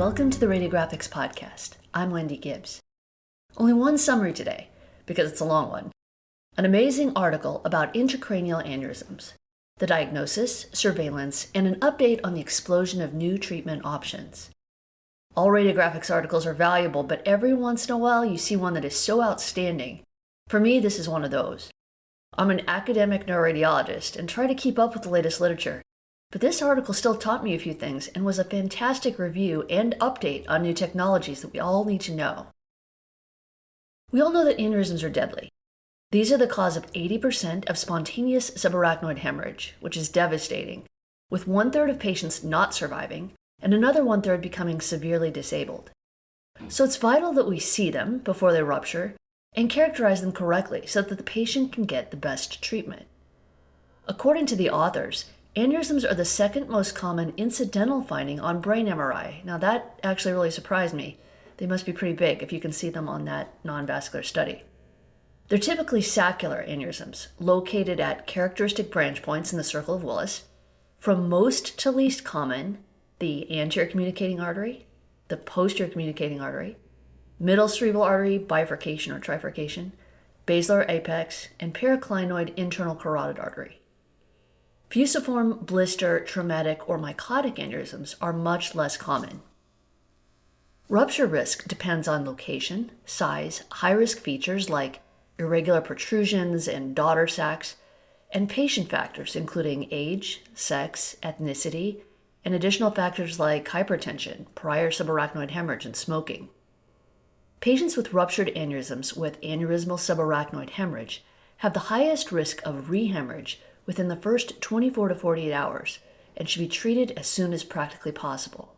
Welcome to the Radiographics Podcast. I'm Wendy Gibbs. Only one summary today, because it's a long one. An amazing article about intracranial aneurysms, the diagnosis, surveillance, and an update on the explosion of new treatment options. All radiographics articles are valuable, but every once in a while you see one that is so outstanding. For me, this is one of those. I'm an academic neuroradiologist and try to keep up with the latest literature. But this article still taught me a few things and was a fantastic review and update on new technologies that we all need to know. We all know that aneurysms are deadly. These are the cause of 80% of spontaneous subarachnoid hemorrhage, which is devastating, with 1/3 of patients not surviving and another 1/3 becoming severely disabled. So it's vital that we see them before they rupture and characterize them correctly so that the patient can get the best treatment. According to the authors, aneurysms are the second most common incidental finding on brain MRI. Now that actually really surprised me. They must be pretty big if you can see them on that non-vascular study. They're typically saccular aneurysms, located at characteristic branch points in the circle of Willis. From most to least common, the anterior communicating artery, the posterior communicating artery, middle cerebral artery bifurcation or trifurcation, basilar apex, and paraclinoid internal carotid artery. Fusiform, blister, traumatic, or mycotic aneurysms are much less common. Rupture risk depends on location, size, high-risk features like irregular protrusions and daughter sacs, and patient factors including age, sex, ethnicity, and additional factors like hypertension, prior subarachnoid hemorrhage, and smoking. Patients with ruptured aneurysms with aneurysmal subarachnoid hemorrhage have the highest risk of rehemorrhage within the first 24 to 48 hours and should be treated as soon as practically possible.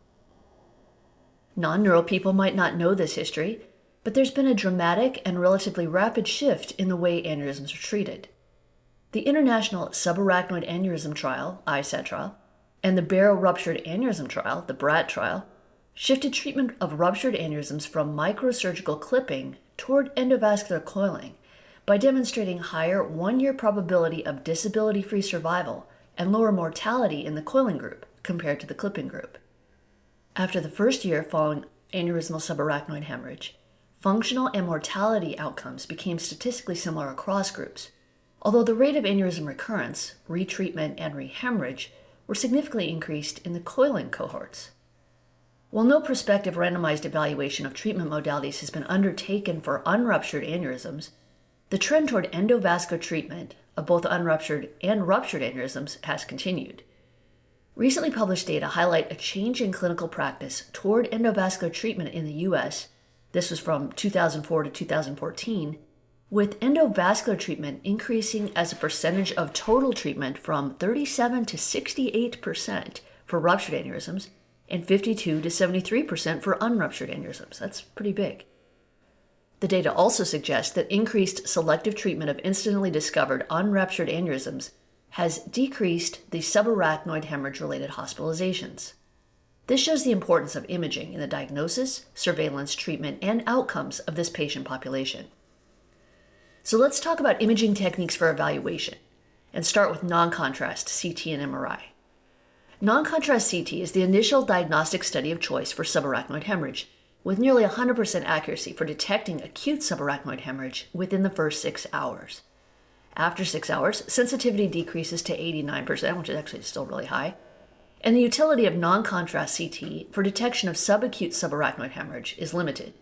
Non-neural people might not know this history, but there's been a dramatic and relatively rapid shift in the way aneurysms are treated. The International Subarachnoid Aneurysm Trial, ISAT trial, and the Barrow-Ruptured Aneurysm Trial, the BRAT trial, shifted treatment of ruptured aneurysms from microsurgical clipping toward endovascular coiling by demonstrating higher 1-year probability of disability-free survival and lower mortality in the coiling group compared to the clipping group. After the first year following aneurysmal subarachnoid hemorrhage, functional and mortality outcomes became statistically similar across groups, although the rate of aneurysm recurrence, retreatment, and rehemorrhage were significantly increased in the coiling cohorts. While no prospective randomized evaluation of treatment modalities has been undertaken for unruptured aneurysms, the trend toward endovascular treatment of both unruptured and ruptured aneurysms has continued. Recently published data highlight a change in clinical practice toward endovascular treatment in the U.S., this was from 2004 to 2014, with endovascular treatment increasing as a percentage of total treatment from 37 to 68% for ruptured aneurysms and 52 to 73% for unruptured aneurysms. That's pretty big. The data also suggests that increased selective treatment of incidentally discovered unruptured aneurysms has decreased the subarachnoid hemorrhage-related hospitalizations. This shows the importance of imaging in the diagnosis, surveillance, treatment, and outcomes of this patient population. So let's talk about imaging techniques for evaluation and start with non-contrast CT and MRI. Non-contrast CT is the initial diagnostic study of choice for subarachnoid hemorrhage, with nearly 100% accuracy for detecting acute subarachnoid hemorrhage within the first 6 hours. After 6 hours, sensitivity decreases to 89%, which is actually still really high, and the utility of non-contrast CT for detection of subacute subarachnoid hemorrhage is limited.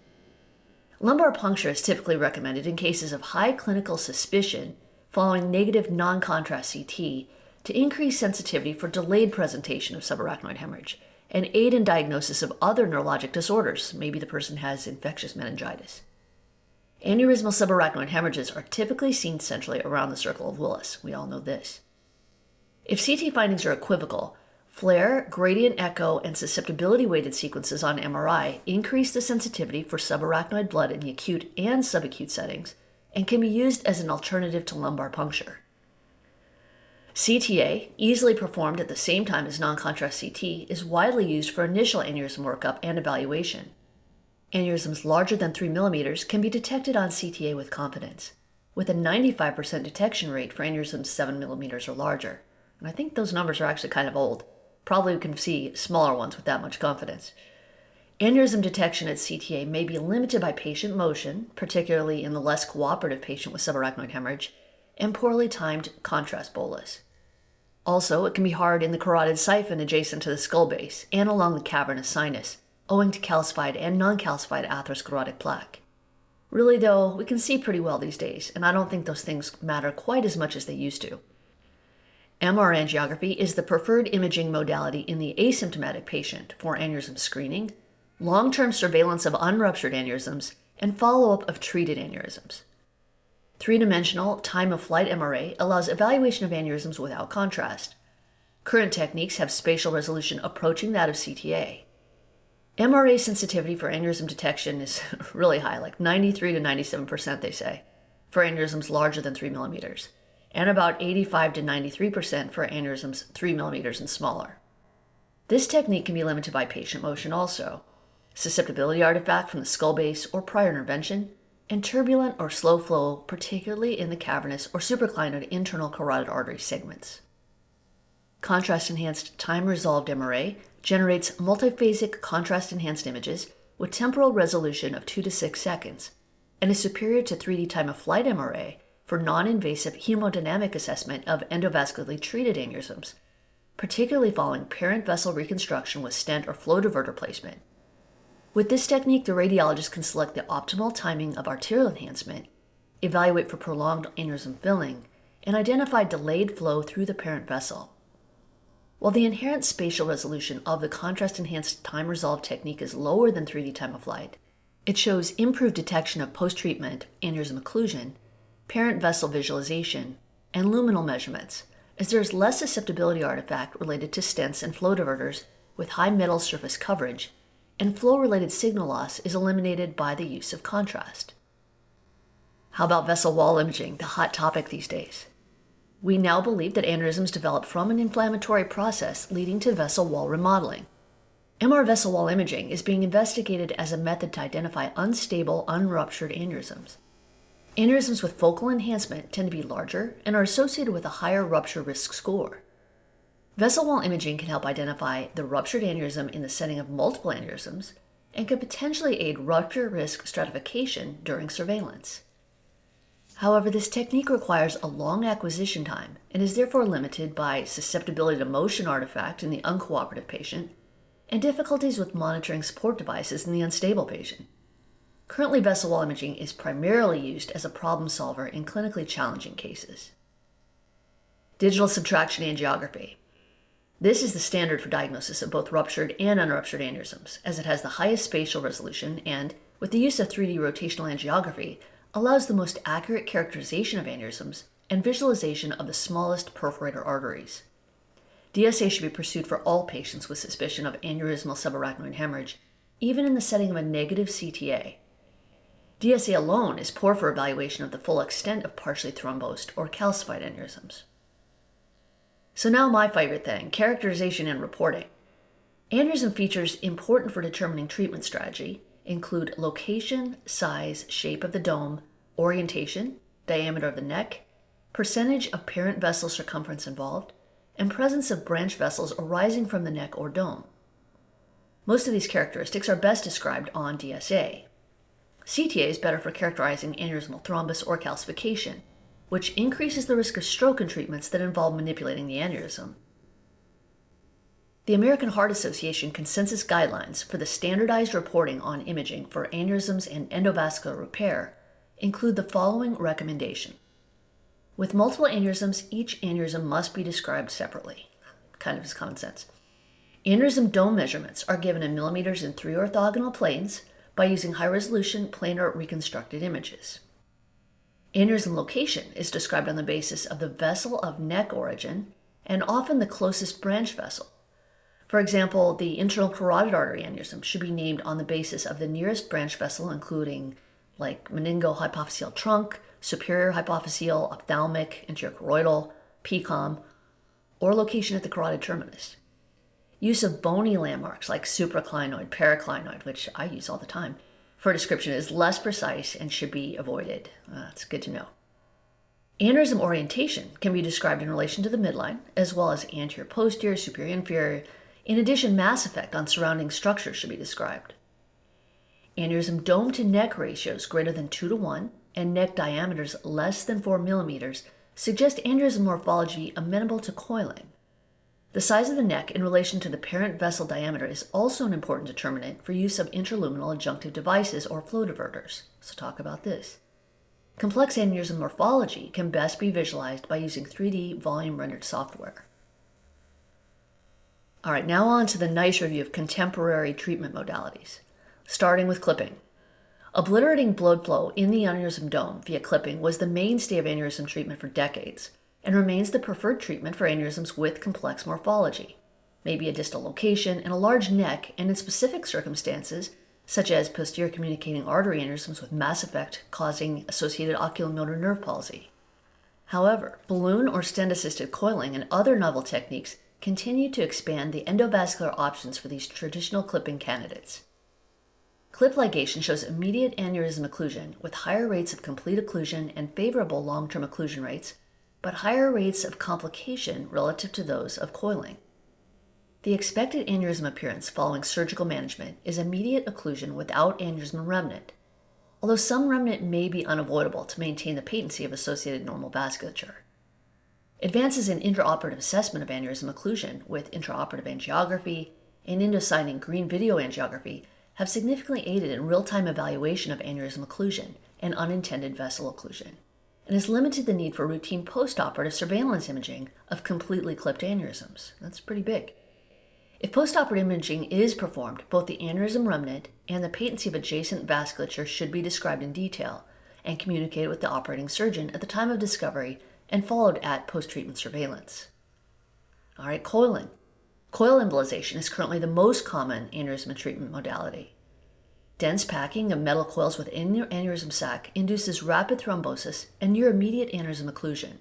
Lumbar puncture is typically recommended in cases of high clinical suspicion following negative non-contrast CT to increase sensitivity for delayed presentation of subarachnoid hemorrhage and aid in diagnosis of other neurologic disorders. Maybe the person has infectious meningitis. Aneurysmal subarachnoid hemorrhages are typically seen centrally around the circle of Willis. We all know this. If CT findings are equivocal, FLAIR, gradient echo, and susceptibility-weighted sequences on MRI increase the sensitivity for subarachnoid blood in the acute and subacute settings and can be used as an alternative to lumbar puncture. CTA, easily performed at the same time as non-contrast CT, is widely used for initial aneurysm workup and evaluation. Aneurysms larger than 3 millimeters can be detected on CTA with confidence, with a 95% detection rate for aneurysms 7 millimeters or larger. And I think those numbers are actually kind of old. Probably we can see smaller ones with that much confidence. Aneurysm detection at CTA may be limited by patient motion, particularly in the less cooperative patient with subarachnoid hemorrhage, and poorly timed contrast bolus. Also, it can be hard in the carotid siphon adjacent to the skull base and along the cavernous sinus, owing to calcified and non-calcified atherosclerotic plaque. Really though, we can see pretty well these days, and I don't think those things matter quite as much as they used to. MR angiography is the preferred imaging modality in the asymptomatic patient for aneurysm screening, long-term surveillance of unruptured aneurysms, and follow-up of treated aneurysms. Three-dimensional time-of-flight MRA allows evaluation of aneurysms without contrast. Current techniques have spatial resolution approaching that of CTA. MRA sensitivity for aneurysm detection is really high, like 93 to 97% they say, for aneurysms larger than 3 millimeters, and about 85 to 93% for aneurysms 3 millimeters and smaller. This technique can be limited by patient motion also, susceptibility artifact from the skull base or prior intervention, and turbulent or slow flow, particularly in the cavernous or supraclinoid internal carotid artery segments. Contrast-enhanced time-resolved MRA generates multiphasic contrast-enhanced images with temporal resolution of 2 to 6 seconds, and is superior to 3D time-of-flight MRA for non-invasive hemodynamic assessment of endovascularly treated aneurysms, particularly following parent vessel reconstruction with stent or flow diverter placement. With this technique, the radiologist can select the optimal timing of arterial enhancement, evaluate for prolonged aneurysm filling, and identify delayed flow through the parent vessel. While the inherent spatial resolution of the contrast-enhanced time-resolved technique is lower than 3D time-of-flight, it shows improved detection of post-treatment aneurysm occlusion, parent vessel visualization, and luminal measurements, as there is less susceptibility artifact related to stents and flow diverters with high metal surface coverage, and flow-related signal loss is eliminated by the use of contrast. How about vessel wall imaging, the hot topic these days? We now believe that aneurysms develop from an inflammatory process leading to vessel wall remodeling. MR vessel wall imaging is being investigated as a method to identify unstable, unruptured aneurysms. Aneurysms with focal enhancement tend to be larger and are associated with a higher rupture risk score. Vessel wall imaging can help identify the ruptured aneurysm in the setting of multiple aneurysms and can potentially aid rupture risk stratification during surveillance. However, this technique requires a long acquisition time and is therefore limited by susceptibility to motion artifact in the uncooperative patient and difficulties with monitoring support devices in the unstable patient. Currently, vessel wall imaging is primarily used as a problem solver in clinically challenging cases. Digital subtraction angiography. This is the standard for diagnosis of both ruptured and unruptured aneurysms, as it has the highest spatial resolution and, with the use of 3D rotational angiography, allows the most accurate characterization of aneurysms and visualization of the smallest perforator arteries. DSA should be pursued for all patients with suspicion of aneurysmal subarachnoid hemorrhage, even in the setting of a negative CTA. DSA alone is poor for evaluation of the full extent of partially thrombosed or calcified aneurysms. So now my favorite thing, characterization and reporting. Aneurysm features important for determining treatment strategy include location, size, shape of the dome, orientation, diameter of the neck, percentage of parent vessel circumference involved, and presence of branch vessels arising from the neck or dome. Most of these characteristics are best described on DSA. CTA is better for characterizing aneurysmal thrombus or calcification, which increases the risk of stroke in treatments that involve manipulating the aneurysm. The American Heart Association consensus guidelines for the standardized reporting on imaging for aneurysms and endovascular repair include the following recommendation. With multiple aneurysms, each aneurysm must be described separately. Kind of is common sense. Aneurysm dome measurements are given in millimeters in 3 orthogonal planes by using high-resolution planar reconstructed images. Aneurysm location is described on the basis of the vessel of neck origin and often the closest branch vessel. For example, the internal carotid artery aneurysm should be named on the basis of the nearest branch vessel, including like meningohypophyseal trunk, superior hypophyseal, ophthalmic, anterocoroidal, PCOM, or location at the carotid terminus. Use of bony landmarks like supraclinoid, paraclinoid, which I use all the time, for description is less precise and should be avoided. That's good to know. Aneurysm orientation can be described in relation to the midline, as well as anterior posterior, superior inferior. In addition, mass effect on surrounding structures should be described. Aneurysm dome to neck ratios greater than 2:1 and neck diameters less than 4 millimeters suggest aneurysm morphology amenable to coiling. The size of the neck in relation to the parent vessel diameter is also an important determinant for use of intraluminal adjunctive devices or flow diverters. So talk about this. Complex aneurysm morphology can best be visualized by using 3D volume rendered software. All right, now on to the nice review of contemporary treatment modalities, starting with clipping. Obliterating blood flow in the aneurysm dome via clipping was the mainstay of aneurysm treatment for decades and remains the preferred treatment for aneurysms with complex morphology, maybe a distal location and a large neck, and in specific circumstances, such as posterior communicating artery aneurysms with mass effect causing associated oculomotor nerve palsy. However, balloon or stent-assisted coiling and other novel techniques continue to expand the endovascular options for these traditional clipping candidates. Clip ligation shows immediate aneurysm occlusion with higher rates of complete occlusion and favorable long-term occlusion rates, but higher rates of complication relative to those of coiling. The expected aneurysm appearance following surgical management is immediate occlusion without aneurysm remnant, although some remnant may be unavoidable to maintain the patency of associated normal vasculature. Advances in intraoperative assessment of aneurysm occlusion with intraoperative angiography and indocyanine green video angiography have significantly aided in real-time evaluation of aneurysm occlusion and unintended vessel occlusion, and has limited the need for routine postoperative surveillance imaging of completely clipped aneurysms. That's pretty big. If postoperative imaging is performed, both the aneurysm remnant and the patency of adjacent vasculature should be described in detail and communicated with the operating surgeon at the time of discovery and followed at post-treatment surveillance. All right, coiling. Coil embolization is currently the most common aneurysm treatment modality. Dense packing of metal coils within the aneurysm sac induces rapid thrombosis and near immediate aneurysm occlusion.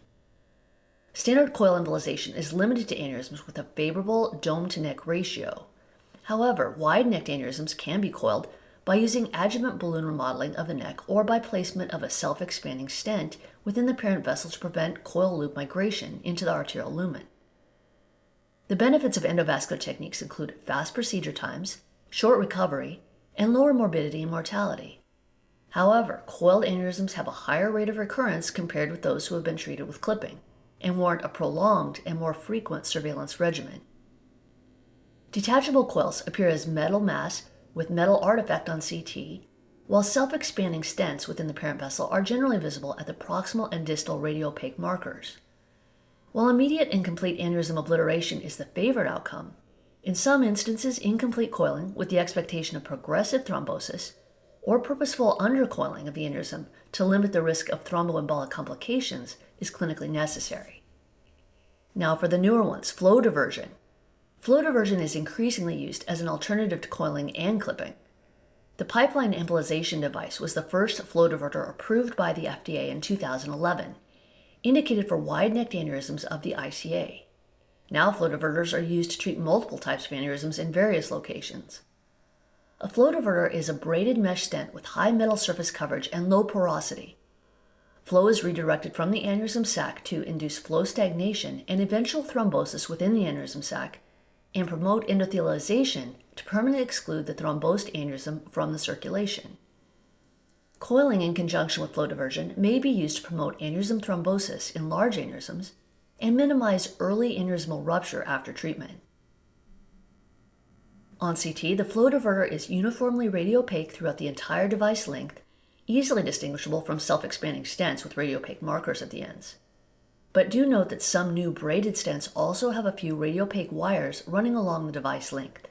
Standard coil embolization is limited to aneurysms with a favorable dome-to-neck ratio. However, wide-necked aneurysms can be coiled by using adjuvant balloon remodeling of the neck or by placement of a self-expanding stent within the parent vessel to prevent coil loop migration into the arterial lumen. The benefits of endovascular techniques include fast procedure times, short recovery, and lower morbidity and mortality. However, coiled aneurysms have a higher rate of recurrence compared with those who have been treated with clipping, and warrant a prolonged and more frequent surveillance regimen. Detachable coils appear as metal mass with metal artifact on CT, while self-expanding stents within the parent vessel are generally visible at the proximal and distal radiopaque markers. While immediate and complete aneurysm obliteration is the favored outcome, in some instances incomplete coiling with the expectation of progressive thrombosis or purposeful undercoiling of the aneurysm to limit the risk of thromboembolic complications is clinically necessary. Now for the newer ones, flow diversion. Flow diversion is increasingly used as an alternative to coiling and clipping. The pipeline embolization device was the first flow diverter approved by the FDA in 2011, indicated for wide-necked aneurysms of the ICA. Now flow diverters are used to treat multiple types of aneurysms in various locations. A flow diverter is a braided mesh stent with high metal surface coverage and low porosity. Flow is redirected from the aneurysm sac to induce flow stagnation and eventual thrombosis within the aneurysm sac and promote endothelialization to permanently exclude the thrombosed aneurysm from the circulation. Coiling in conjunction with flow diversion may be used to promote aneurysm thrombosis in large aneurysms and minimize early aneurysmal rupture after treatment. On CT, the flow diverter is uniformly radiopaque throughout the entire device length, easily distinguishable from self-expanding stents with radiopaque markers at the ends. But do note that some new braided stents also have a few radiopaque wires running along the device length.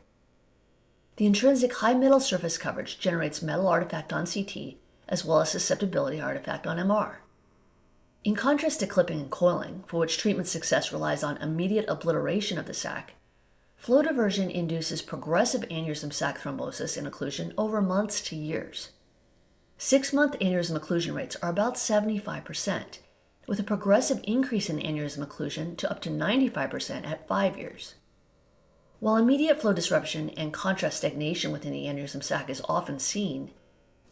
The intrinsic high metal surface coverage generates metal artifact on CT as well as susceptibility artifact on MR. In contrast to clipping and coiling, for which treatment success relies on immediate obliteration of the sac, flow diversion induces progressive aneurysm sac thrombosis and occlusion over months to years. 6-month aneurysm occlusion rates are about 75%, with a progressive increase in aneurysm occlusion to up to 95% at 5 years. While immediate flow disruption and contrast stagnation within the aneurysm sac is often seen,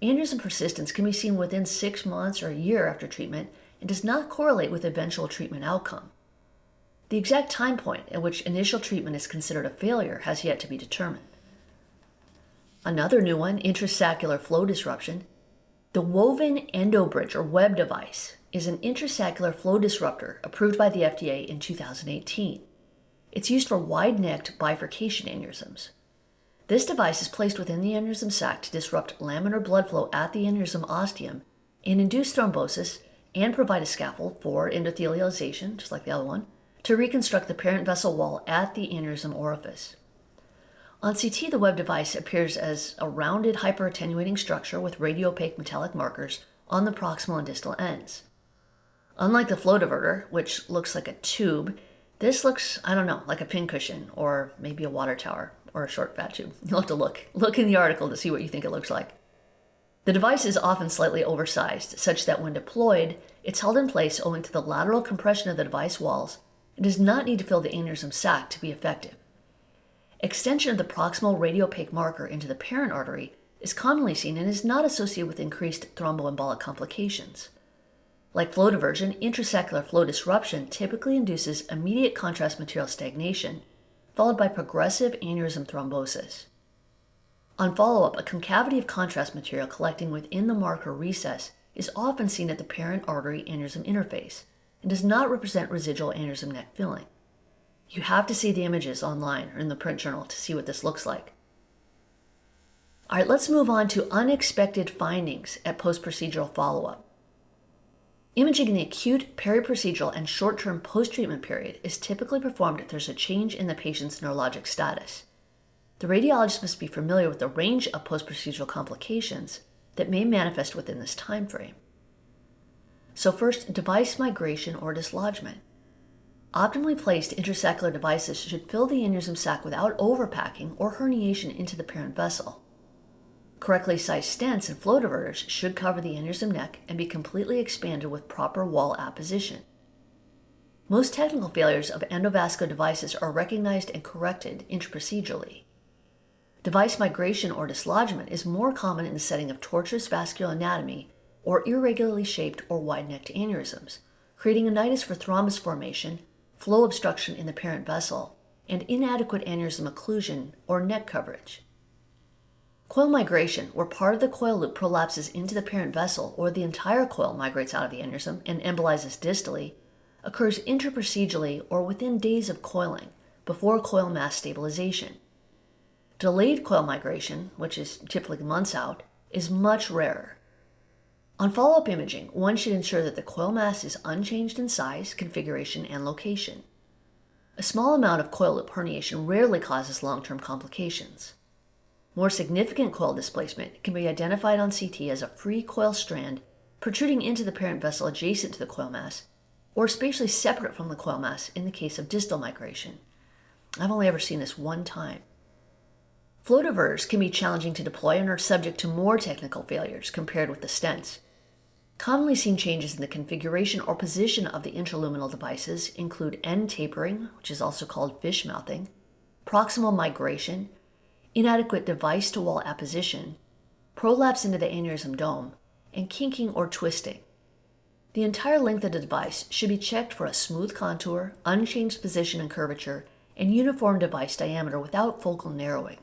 aneurysm persistence can be seen within 6 months or a year after treatment and does not correlate with eventual treatment outcome. The exact time point at which initial treatment is considered a failure has yet to be determined. Another new one, intrasaccular flow disruption. The woven endobridge or WEB device is an intrasaccular flow disruptor approved by the FDA in 2018. It's used for wide-necked bifurcation aneurysms. This device is placed within the aneurysm sac to disrupt laminar blood flow at the aneurysm ostium and induce thrombosis and provide a scaffold for endothelialization, just like the other one, to reconstruct the parent vessel wall at the aneurysm orifice. On CT, the WEB device appears as a rounded hyperattenuating structure with radiopaque metallic markers on the proximal and distal ends. Unlike the flow diverter, which looks like a tube, this looks, like a pincushion or maybe a water tower or a short fat tube. You'll have to look in the article to see what you think it looks like. The device is often slightly oversized, such that when deployed, it's held in place owing to the lateral compression of the device walls and does not need to fill the aneurysm sac to be effective. Extension of the proximal radiopaque marker into the parent artery is commonly seen and is not associated with increased thromboembolic complications. Like flow diversion, intrasaccular flow disruption typically induces immediate contrast material stagnation, followed by progressive aneurysm thrombosis. On follow-up, a concavity of contrast material collecting within the marker recess is often seen at the parent artery aneurysm interface and does not represent residual aneurysm neck filling. You have to see the images online or in the print journal to see what this looks like. All right, let's move on to unexpected findings at post-procedural follow-up. Imaging in the acute, periprocedural, and short-term post-treatment period is typically performed if there's a change in the patient's neurologic status. The radiologist must be familiar with the range of post-procedural complications that may manifest within this time frame. So first, device migration or dislodgement. Optimally placed intrasaccular devices should fill the aneurysm sac without overpacking or herniation into the parent vessel. Correctly sized stents and flow diverters should cover the aneurysm neck and be completely expanded with proper wall apposition. Most technical failures of endovascular devices are recognized and corrected intraprocedurally. Device migration or dislodgement is more common in the setting of tortuous vascular anatomy or irregularly shaped or wide-necked aneurysms, creating a nidus for thrombus formation, flow obstruction in the parent vessel, and inadequate aneurysm occlusion or neck coverage. Coil migration, where part of the coil loop prolapses into the parent vessel or the entire coil migrates out of the aneurysm and embolizes distally, occurs intraprocedurally or within days of coiling, before coil mass stabilization. Delayed coil migration, which is typically months out, is much rarer. On follow-up imaging, one should ensure that the coil mass is unchanged in size, configuration, and location. A small amount of coil loop herniation rarely causes long-term complications. More significant coil displacement can be identified on CT as a free coil strand protruding into the parent vessel adjacent to the coil mass, or spatially separate from the coil mass in the case of distal migration. I've only ever seen this one time. Flow diverters can be challenging to deploy and are subject to more technical failures compared with the stents. Commonly seen changes in the configuration or position of the intraluminal devices include end tapering, which is also called fish mouthing, proximal migration, inadequate device-to-wall apposition, prolapse into the aneurysm dome, and kinking or twisting. The entire length of the device should be checked for a smooth contour, unchanged position and curvature, and uniform device diameter without focal narrowing.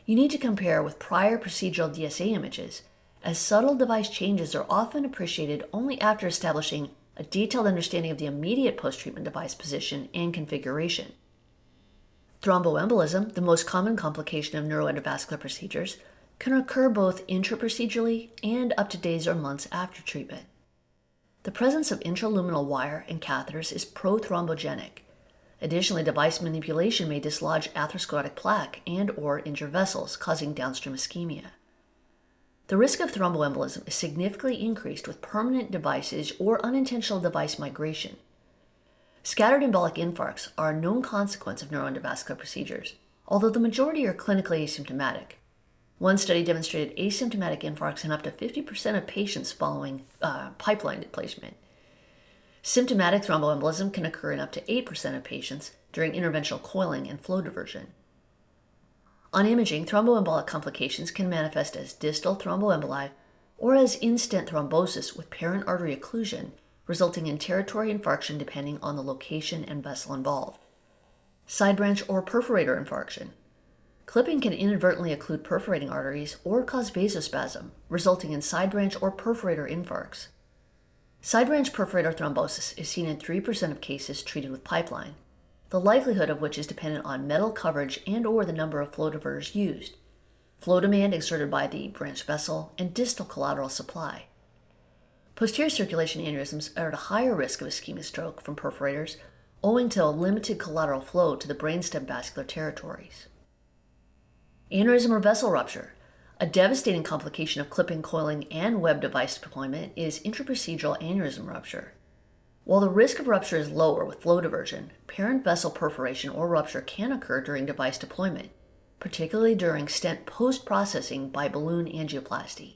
You need to compare with prior procedural DSA images, as subtle device changes are often appreciated only after establishing a detailed understanding of the immediate post-treatment device position and configuration. Thromboembolism, the most common complication of neuroendovascular procedures, can occur both intraprocedurally and up to days or months after treatment. The presence of intraluminal wire and catheters is prothrombogenic. Additionally, device manipulation may dislodge atherosclerotic plaque and/or injure vessels, causing downstream ischemia. The risk of thromboembolism is significantly increased with permanent devices or unintentional device migration. Scattered embolic infarcts are a known consequence of neuroendovascular procedures, although the majority are clinically asymptomatic. One study demonstrated asymptomatic infarcts in up to 50% of patients following pipeline displacement. Symptomatic thromboembolism can occur in up to 8% of patients during interventional coiling and flow diversion. On imaging, thromboembolic complications can manifest as distal thromboemboli or as in-stent thrombosis with parent artery occlusion, resulting in territory infarction depending on the location and vessel involved. Side branch or perforator infarction. Clipping can inadvertently occlude perforating arteries or cause vasospasm, resulting in side branch or perforator infarcts. Side branch perforator thrombosis is seen in 3% of cases treated with pipeline, the likelihood of which is dependent on metal coverage and/or the number of flow diverters used, flow demand exerted by the branch vessel, and distal collateral supply. Posterior circulation aneurysms are at a higher risk of ischemic stroke from perforators owing to a limited collateral flow to the brainstem vascular territories. Aneurysm or vessel rupture, a devastating complication of clipping, coiling, and web device deployment, is intraprocedural aneurysm rupture. While the risk of rupture is lower with flow diversion, parent vessel perforation or rupture can occur during device deployment, particularly during stent post-processing by balloon angioplasty.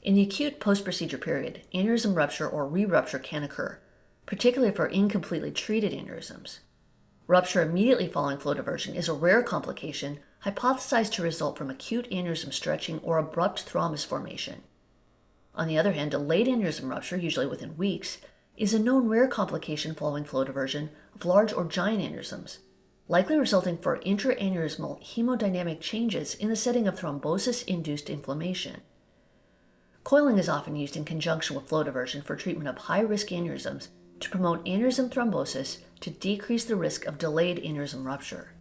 In the acute post-procedure period, aneurysm rupture or re-rupture can occur, particularly for incompletely treated aneurysms. Rupture immediately following flow diversion is a rare complication hypothesized to result from acute aneurysm stretching or abrupt thrombus formation. On the other hand, delayed aneurysm rupture, usually within weeks, is a known rare complication following flow diversion of large or giant aneurysms, likely resulting from intraaneurysmal hemodynamic changes in the setting of thrombosis-induced inflammation. Coiling is often used in conjunction with flow diversion for treatment of high-risk aneurysms to promote aneurysm thrombosis to decrease the risk of delayed aneurysm rupture.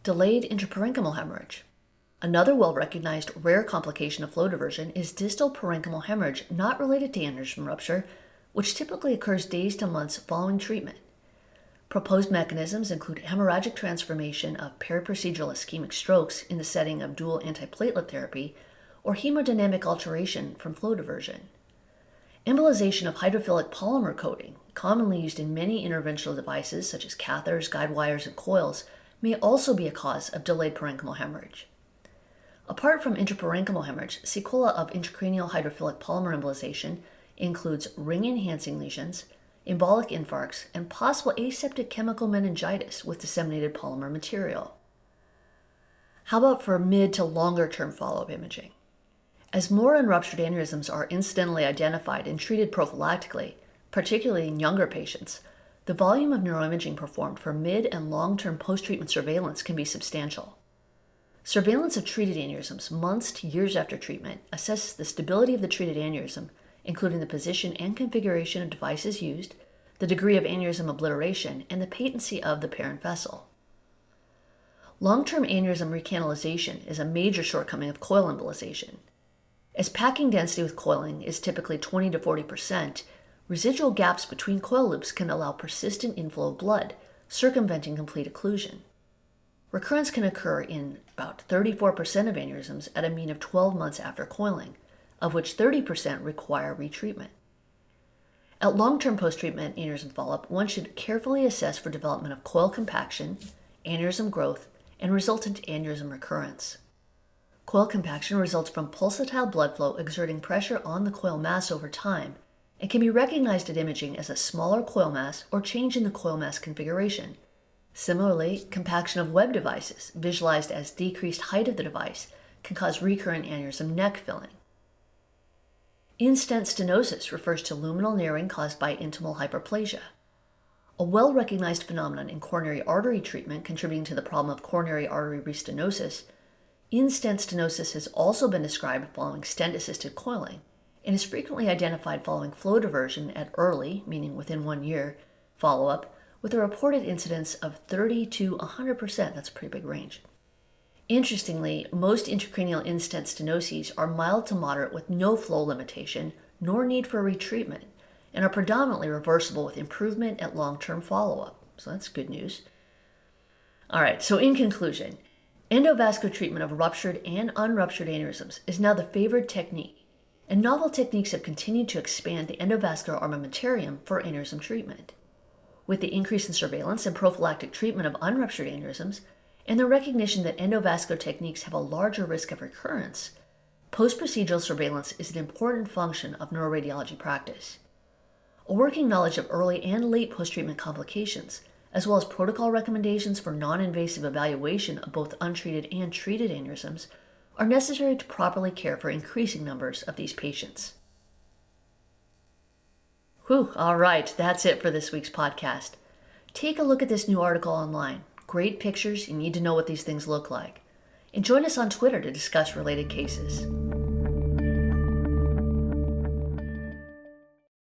Delayed intraparenchymal hemorrhage. Another well-recognized rare complication of flow diversion is distal parenchymal hemorrhage not related to aneurysm rupture, which typically occurs days to months following treatment. Proposed mechanisms include hemorrhagic transformation of periprocedural ischemic strokes in the setting of dual antiplatelet therapy or hemodynamic alteration from flow diversion. Embolization of hydrophilic polymer coating, commonly used in many interventional devices such as catheters, guide wires, and coils, may also be a cause of delayed parenchymal hemorrhage. Apart from intraparenchymal hemorrhage, sequela of intracranial hydrophilic polymer embolization includes ring-enhancing lesions, embolic infarcts, and possible aseptic chemical meningitis with disseminated polymer material. How about for mid to longer term follow-up imaging? As more unruptured aneurysms are incidentally identified and treated prophylactically, particularly in younger patients, the volume of neuroimaging performed for mid and long-term post-treatment surveillance can be substantial. Surveillance of treated aneurysms months to years after treatment assesses the stability of the treated aneurysm, including the position and configuration of devices used, the degree of aneurysm obliteration, and the patency of the parent vessel. Long-term aneurysm recanalization is a major shortcoming of coil embolization. As packing density with coiling is typically 20 to 40%, residual gaps between coil loops can allow persistent inflow of blood, circumventing complete occlusion. Recurrence can occur in about 34% of aneurysms at a mean of 12 months after coiling, of which 30% require retreatment. At long-term post-treatment aneurysm follow-up, one should carefully assess for development of coil compaction, aneurysm growth, and resultant aneurysm recurrence. Coil compaction results from pulsatile blood flow exerting pressure on the coil mass over time and can be recognized at imaging as a smaller coil mass or change in the coil mass configuration. Similarly, compaction of web devices, visualized as decreased height of the device, can cause recurrent aneurysm neck filling. In-stent stenosis refers to luminal narrowing caused by intimal hyperplasia, a well-recognized phenomenon in coronary artery treatment contributing to the problem of coronary artery restenosis. In-stent stenosis has also been described following stent-assisted coiling and is frequently identified following flow diversion at early, meaning within 1 year, follow-up, with a reported incidence of 30 to 100%. That's a pretty big range. Interestingly, most intracranial in-stent stenoses are mild to moderate with no flow limitation nor need for retreatment and are predominantly reversible with improvement at long-term follow-up. So that's good news. All right, so in conclusion, endovascular treatment of ruptured and unruptured aneurysms is now the favored technique, and novel techniques have continued to expand the endovascular armamentarium for aneurysm treatment. With the increase in surveillance and prophylactic treatment of unruptured aneurysms, and the recognition that endovascular techniques have a larger risk of recurrence, post-procedural surveillance is an important function of neuroradiology practice. A working knowledge of early and late post-treatment complications, as well as protocol recommendations for non-invasive evaluation of both untreated and treated aneurysms, are necessary to properly care for increasing numbers of these patients. All right, that's it for this week's podcast. Take a look at this new article online. great pictures, you need to know what these things look like. And join us on Twitter to discuss related cases.